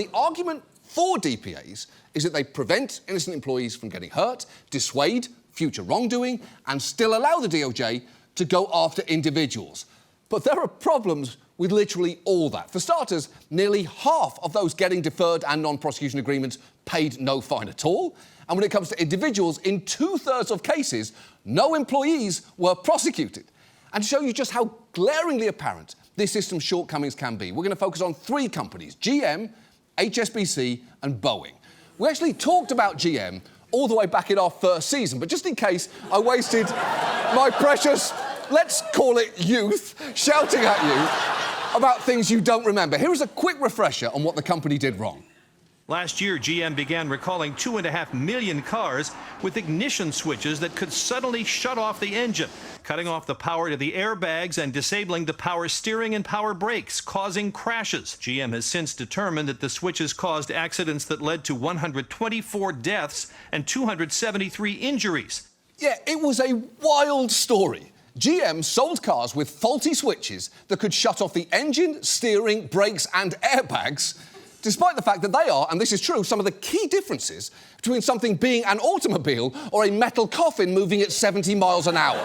The argument for DPAs is that they prevent innocent employees from getting hurt, dissuade future wrongdoing, and still allow the DOJ to go after individuals. But there are problems with literally all that. For starters, nearly half of those getting deferred and non-prosecution agreements paid no fine at all. And when it comes to individuals, in 2/3 of cases, no employees were prosecuted. And to show you just how glaringly apparent this system's shortcomings can be, we're going to focus on 3 companies: GM, HSBC and Boeing. We actually talked about GM all the way back in our first season, but just in case I wasted my precious, let's call it youth, shouting at you about things you don't remember, here is a quick refresher on what the company did wrong. Last year, GM began recalling 2.5 million cars with ignition switches that could suddenly shut off the engine, cutting off the power to the airbags and disabling the power steering and power brakes, causing crashes. GM has since determined that the switches caused accidents that led to 124 deaths and 273 injuries. Yeah, it was a wild story. GM sold cars with faulty switches that could shut off the engine, steering, brakes and airbags, despite the fact that they are, and this is true, some of the key differences between something being an automobile or a metal coffin moving at 70 miles an hour.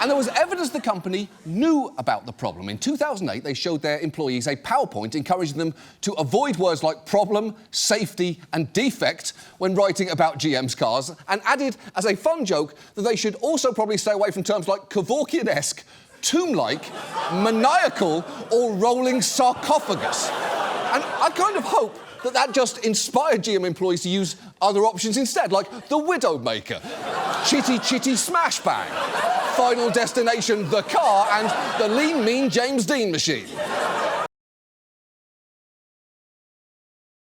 And there was evidence the company knew about the problem. In 2008, they showed their employees a PowerPoint encouraging them to avoid words like problem, safety and defect when writing about GM's cars, and added as a fun joke that they should also probably stay away from terms like Kevorkianesque, tomb-like, maniacal or rolling sarcophagus. And I kind of hope that that just inspired GM employees to use other options instead, like the Widowmaker, Chitty Chitty Smash Bang, Final Destination, the car, and the Lean Mean James Dean machine.